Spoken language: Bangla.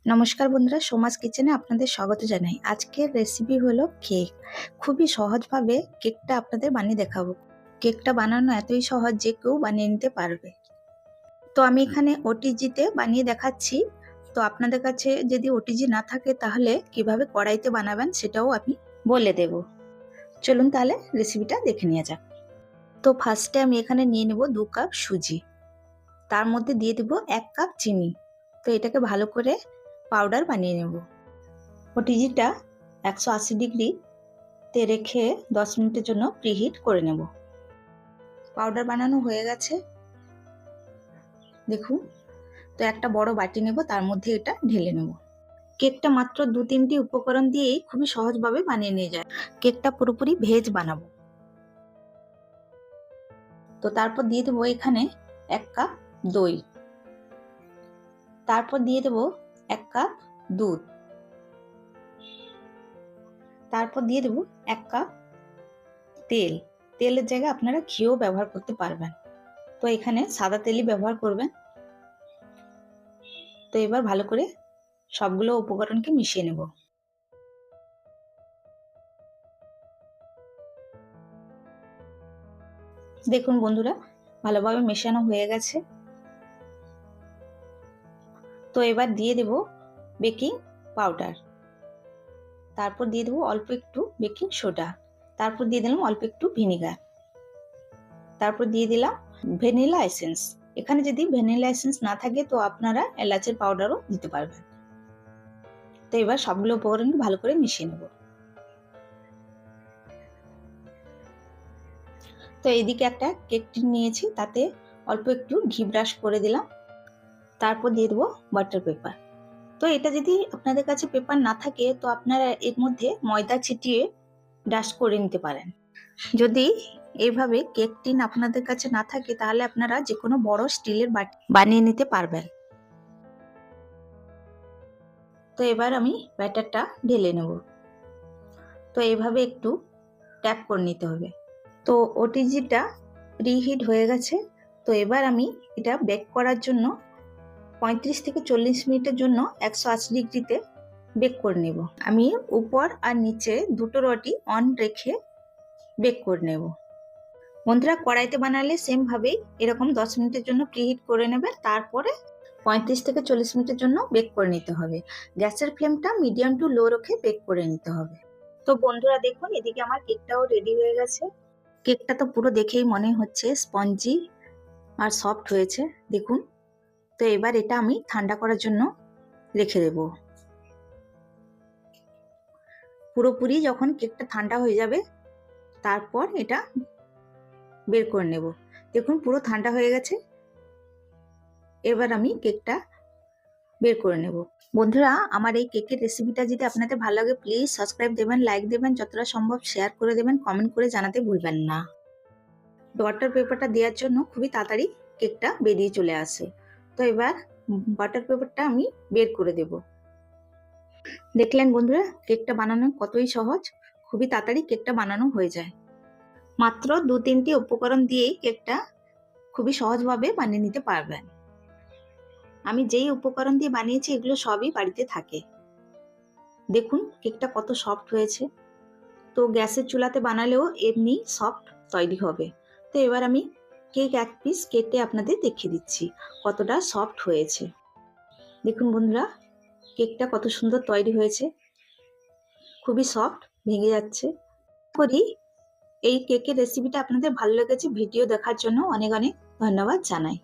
নমস্কার বন্ধুরা, সোমাস কিচেনে আপনাদের স্বাগত জানাই। আজকের রেসিপি হলো কেক। খুবই সহজভাবে কেকটা আপনাদের বানিয়ে দেখাবো। কেকটা বানানো এতই সহজ যে কেউ বানিয়ে নিতে পারবে। তো আমি এখানে ওটিজিতে বানিয়ে দেখাচ্ছি। তো আপনাদের কাছে যদি ওটিজি না থাকে তাহলে কিভাবে কড়াইতে বানাবেন সেটাও আমি বলে দেব। চলুন তাহলে রেসিপিটা দেখে নেওয়া যাক। তো ফার্স্টে আমি এখানে নিয়ে নেব 2 কাপ সুজি। তার মধ্যে দিয়ে দেব 1 কাপ চিনি। তো এটাকে ভালো করে পাউডার বানিয়ে নেব। ওটিজিটা 180 ডিগ্রিতে রেখে 10 মিনিটের জন্য প্রিহিট করে নেব। পাউডার বানানো হয়ে গেছে দেখুন। তো একটা বড় বাটি নেব, তার মধ্যে এটা ঢেলে নেব। কেকটা মাত্র 2-3টি উপকরণ দিয়েই খুবই সহজভাবে বানিয়ে নিয়ে যায়। কেকটা পুরোপুরি ভেজ বানাবো। তো তারপর দিয়ে দেবো এখানে 1 কাপ দই, তারপর দিয়ে দেবো 1 কাপ দুধ, তারপর দিয়ে দেবো 1 কাপ তেল। তেলের জায়গায় আপনারা ঘিও ব্যবহার করতে পারবেন। তো এখানে সাদা তেলই ব্যবহার করবেন। তো এবার ভালো করে সবগুলো উপকরণকে মিশিয়ে নেব। দেখুন বন্ধুরা, ভালোভাবে মেশানো হয়ে গেছে। তো এবার দিয়ে দেব বেকিং পাউডার, তারপর দিয়ে দেবো অল্প একটু বেকিং সোডা, তারপর দিয়ে দিলাম অল্প একটু ভিনিগার, তারপর দিয়ে দিলাম ভ্যানিলা এসেন্স। এখানে যদি ভ্যানিলা এসেন্স না থাকে তো আপনারা এলাচের পাউডারও দিতে পারবেন। তো এবার সবগুলো উপকরণকে ভালো করে মিশিয়ে নেব। তো এইদিকে একটা কেক টিন নিয়েছি, তাতে অল্প একটু ঘি ব্রাশ করে দিলাম, তারপর দিয়ে দেবো বাটার পেপার। তো এটা যদি আপনাদের কাছে পেপার না থাকে তো আপনারা এর মধ্যে ময়দা ছিটিয়ে ডাস্ট করে নিতে পারেন। যদি এইভাবে কেক টিন আপনাদের কাছে না থাকে তাহলে আপনারা যে কোনো বড় স্টিলের বাটি বানিয়ে নিতে পারবেন। তো এবার আমি ব্যাটারটা ঢেলে নেব। তো এইভাবে একটু ট্যাপ করে নিতে হবে। তো ওটিজিটা প্রিহিট হয়ে গেছে। তো এবার আমি এটা বেক করার জন্য 35 থেকে 40 মিনিটের জন্য 180 ডিগ্রিতে বেক করে নেব। আমি উপর আর নিচে দুটো রডই অন রেখে বেক করে নেব। বন্ধুরা, কড়াইতে বানালে সেম ভাবেই এরকম 10 মিনিটের জন্য প্রিহিট করে নেবে, তারপরে 35 থেকে 40 মিনিটের জন্য বেক করে নিতে হবে। গ্যাসের ফ্লেমটা মিডিয়াম টু লো রেখে বেক করে নিতে হবে। তো বন্ধুরা দেখুন, এদিকে আমার কেকটাও রেডি হয়ে গেছে। কেকটা তো পুরো দেখেই মনে হচ্ছে স্পঞ্জি আর সফট হয়েছে দেখুন। তো এবার এটা আমি ঠান্ডা করার জন্য রেখে দেব। পুরোপুরি যখন কেকটা ঠান্ডা হয়ে যাবে তারপর এটা বের করে নেব। দেখুন পুরো ঠান্ডা হয়ে গেছে। এবার আমি কেকটা বের করে নেব। বন্ধুরা, আমার এই কেকের রেসিপিটা যদি আপনাদের ভালো লাগে প্লিজ সাবস্ক্রাইব দেবেন, লাইক দেবেন, যতটা সম্ভব শেয়ার করে দেবেন, কমেন্ট করে জানাতে ভুলবেন না। বাটার পেপারটা দেওয়ার জন্য খুবই তাড়াতাড়ি কেকটা বেরিয়ে চলে আসে। তো এবার বাটার পেপারটা আমি বের করে দেব। দেখলেন বন্ধুরা, কেকটা বানানো কতই সহজ। খুবই তাড়াতাড়ি কেকটা বানানো হয়ে যায়। মাত্র 2-3টি উপকরণ দিয়েই কেকটা খুবই সহজভাবে বানিয়ে নিতে পারবেন। আমি যেই উপকরণ দিয়ে বানিয়েছি এগুলো সবই বাড়িতে থাকে। দেখুন কেকটা কত সফট হয়েছে। তো গ্যাসের চুলাতে বানালেও এমনি সফট তৈরি হবে। তো এবার আমি কেক এক পিস কেটে আপনাদের দেখিয়ে দিচ্ছি কতটা সফট হয়েছে। দেখুন বন্ধুরা, কেকটা কত সুন্দর তৈরি হয়েছে, খুবই সফট, ভেঙে যাচ্ছে। করি এই কেকের রেসিপিটা আপনাদের ভালো লেগেছে। ভিডিও দেখার জন্য অনেক অনেক ধন্যবাদ জানাই।